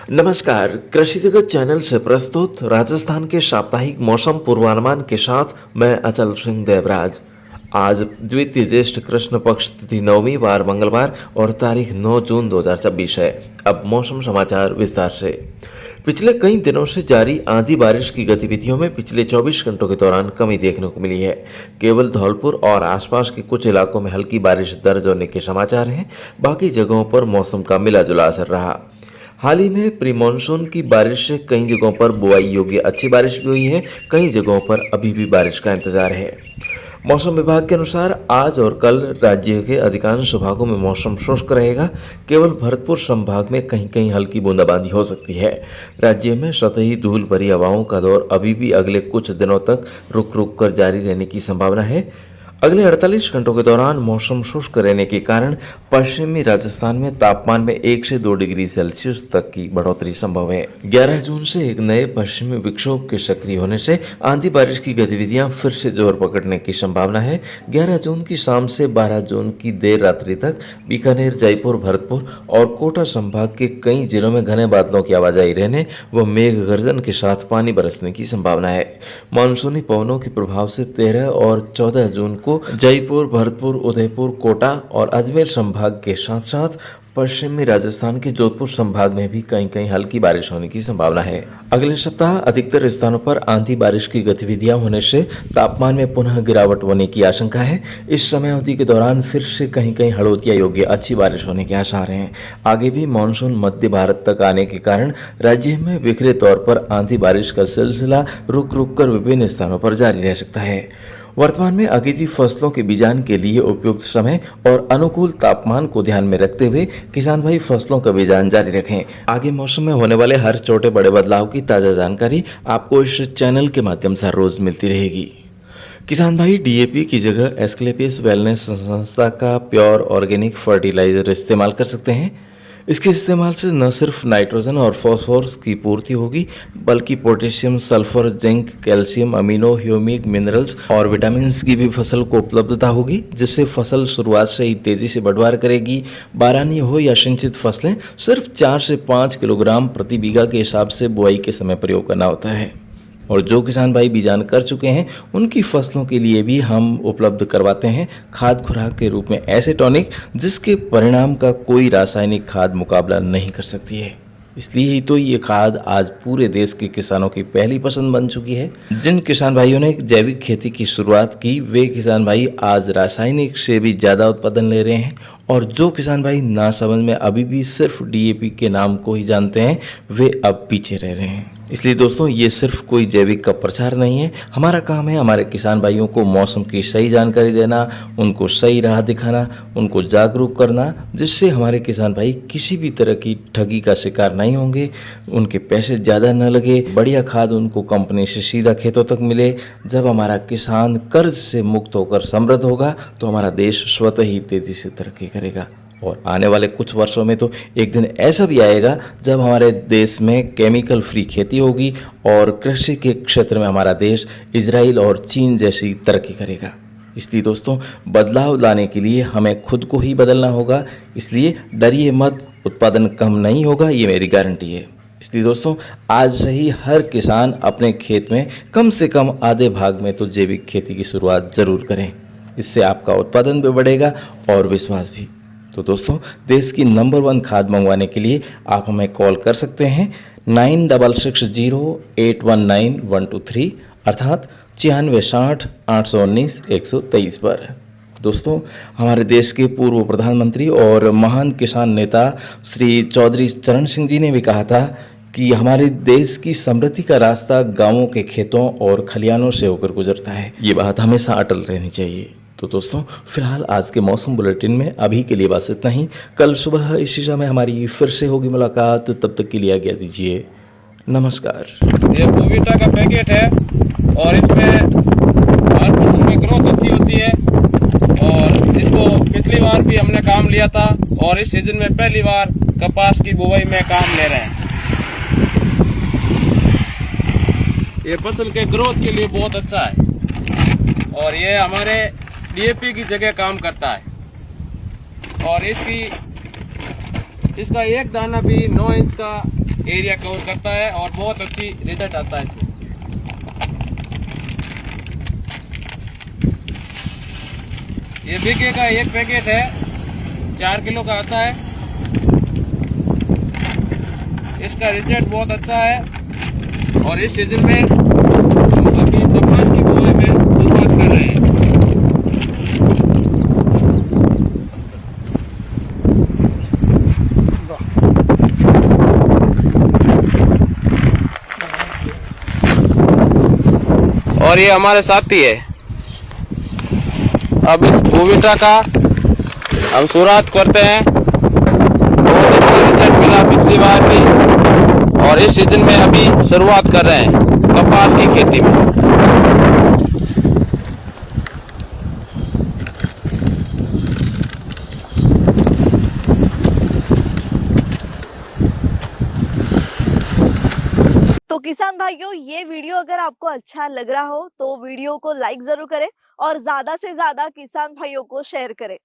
नमस्कार, कृषि जगत चैनल से प्रस्तुत राजस्थान के साप्ताहिक मौसम पूर्वानुमान के साथ मैं अचल सिंह देवराज। आज द्वितीय ज्येष्ठ कृष्ण पक्ष तिथि 9वीं वार मंगलवार और तारीख 9 जून 2026 है। अब मौसम समाचार विस्तार से। पिछले कई दिनों से जारी आंधी बारिश की गतिविधियों में पिछले 24 घंटों के दौरान कमी देखने को मिली है। केवल धौलपुर और आसपास के कुछ इलाकों में हल्की बारिश दर्ज होने के समाचार हैं। बाकी जगहों पर मौसम का मिला जुला असर रहा। हाल ही में प्री मानसून की बारिश से कई जगहों पर बुआई योग्य अच्छी बारिश भी हुई है। कई जगहों पर अभी भी बारिश का इंतजार है। मौसम विभाग के अनुसार आज और कल राज्य के अधिकांश भागों में मौसम शुष्क रहेगा। केवल भरतपुर संभाग में कहीं कहीं हल्की बूंदाबांदी हो सकती है। राज्य में सतही धूल भरी हवाओं का दौर अभी भी अगले कुछ दिनों तक रुक रुक कर जारी रहने की संभावना है। अगले 48 घंटों के दौरान मौसम शुष्क रहने के कारण पश्चिमी राजस्थान में तापमान में 1 से 2 डिग्री सेल्सियस तक की बढ़ोतरी संभव है। 11 जून से एक नए पश्चिमी विक्षोभ के सक्रिय होने से आंधी बारिश की गतिविधियां फिर से जोर पकड़ने की संभावना है। 11 जून की शाम से 12 जून की देर रात्रि तक बीकानेर, जयपुर, भरतपुर और कोटा संभाग के कई जिलों में घने बादलों की आवाजाही रहने व मेघ गर्जन के साथ पानी बरसने की संभावना है। मानसूनी पवनों के प्रभाव से 13 और 14 जून को जयपुर, भरतपुर, उदयपुर, कोटा और अजमेर संभाग के साथ साथ पश्चिमी राजस्थान के जोधपुर संभाग में भी कहीं कहीं हल्की बारिश होने की संभावना है। अगले सप्ताह अधिकतर स्थानों पर आंधी बारिश की गतिविधियां होने से तापमान में पुनः गिरावट होने की आशंका है। इस समय अवधि के दौरान फिर से कहीं कहीं हड़ौतिया योग्य अच्छी बारिश होने के आसार हैं। आगे भी मानसून मध्य भारत तक आने के कारण राज्य में बिखरे तौर पर आंधी बारिश का सिलसिला रुक रुक कर विभिन्न स्थानों पर जारी रह सकता है। वर्तमान में अगेती फसलों के बीजान के लिए उपयुक्त समय और अनुकूल तापमान को ध्यान में रखते हुए किसान भाई फसलों का बीजान जारी रखें। आगे मौसम में होने वाले हर छोटे बड़े बदलाव की ताज़ा जानकारी आपको इस चैनल के माध्यम से रोज मिलती रहेगी। किसान भाई डीएपी की जगह एस्क्लेपियस वेलनेस संस्था का प्योर ऑर्गेनिक फर्टिलाइजर इस्तेमाल कर सकते हैं। इसके इस्तेमाल से न सिर्फ नाइट्रोजन और फॉस्फोरस की पूर्ति होगी बल्कि potassium, sulphur, zinc, calcium, amino, humic, minerals और विटामिन की भी फसल को उपलब्धता होगी, जिससे फसल शुरुआत से ही तेजी से बढ़वार करेगी। बारानी हो या सिंचित फसलें सिर्फ 4 से 5 किलोग्राम प्रति बीघा के हिसाब से बुआई के समय प्रयोग करना होता है। और जो किसान भाई बीजान कर चुके हैं उनकी फसलों के लिए भी हम उपलब्ध करवाते हैं खाद खुराक के रूप में ऐसे टॉनिक जिसके परिणाम का कोई रासायनिक खाद मुकाबला नहीं कर सकती है। इसलिए ही तो ये खाद आज पूरे देश के किसानों की पहली पसंद बन चुकी है। जिन किसान भाइयों ने जैविक खेती की शुरुआत की वे किसान भाई आज रासायनिक से भी ज़्यादा उत्पादन ले रहे हैं और जो किसान भाई नासमझ में अभी भी सिर्फ डीएपी के नाम को ही जानते हैं वे अब पीछे रह रहे हैं। इसलिए दोस्तों ये सिर्फ कोई जैविक का प्रचार नहीं है। हमारा काम है हमारे किसान भाइयों को मौसम की सही जानकारी देना, उनको सही राह दिखाना, उनको जागरूक करना, जिससे हमारे किसान भाई किसी भी तरह की ठगी का शिकार नहीं होंगे, उनके पैसे ज़्यादा न लगे, बढ़िया खाद उनको कंपनी से सीधा खेतों तक मिले। जब हमारा किसान कर्ज से मुक्त होकर समृद्ध होगा तो हमारा देश स्वतः ही तेजी से तरक्की करेगा। और आने वाले कुछ वर्षों में तो एक दिन ऐसा भी आएगा जब हमारे देश में केमिकल फ्री खेती होगी और कृषि के क्षेत्र में हमारा देश इजराइल और चीन जैसी तरक्की करेगा। इसलिए दोस्तों बदलाव लाने के लिए हमें खुद को ही बदलना होगा। इसलिए डरिए मत, उत्पादन कम नहीं होगा, ये मेरी गारंटी है। इसलिए दोस्तों आज से ही हर किसान अपने खेत में कम से कम आधे भाग में तो जैविक खेती की शुरुआत ज़रूर करें। इससे आपका उत्पादन भी बढ़ेगा और विश्वास भी। तो दोस्तों देश की नंबर 1 खाद मंगवाने के लिए आप हमें कॉल कर सकते हैं 9660819123 अर्थात 9660 819 123 पर। दोस्तों हमारे देश के पूर्व प्रधानमंत्री और महान किसान नेता श्री चौधरी चरण सिंह जी ने भी कहा था कि हमारे देश की समृद्धि का रास्ता गांवों के खेतों और खलिहानों से होकर गुजरता है। ये बात हमेशा अटल रहनी चाहिए। तो दोस्तों फिलहाल आज के मौसम बुलेटिन में अभी के लिए बस इतना ही। कल सुबह इसी समय हमारी फिर से होगी मुलाकात। तब तक के लिए आज्ञा दीजिए। नमस्कार। ये बोवीटा का पैकेट है और इसमें हर फसल में ग्रोथ अच्छी होती है और इसको पिछली बार भी हमने काम लिया था और इस सीजन में पहली बार कपास की बुवाई में काम ले रहे हैं। ये फसल के ग्रोथ के लिए बहुत अच्छा है और ये हमारे डीएपी की जगह काम करता है और इसका एक दाना भी 9 इंच का एरिया कवर करता है और बहुत अच्छी रिजल्ट आता है इसमें। ये बीके का एक पैकेट है, 4 किलो का आता है। इसका रिजल्ट बहुत अच्छा है और इस सीजन में हम अभी कपास की बुआई में शुरुआत कर रहे हैं। और ये हमारे साथी है। अब इस भूविटा का हम शुरुआत करते हैं। बहुत अच्छा रिजल्ट मिला पिछली बार भी और इस सीजन में अभी शुरुआत कर रहे हैं कपास की खेती में। तो किसान भाइयों, ये वीडियो अगर आपको अच्छा लग रहा हो तो वीडियो को लाइक जरूर करें और ज्यादा से ज्यादा किसान भाइयों को शेयर करें।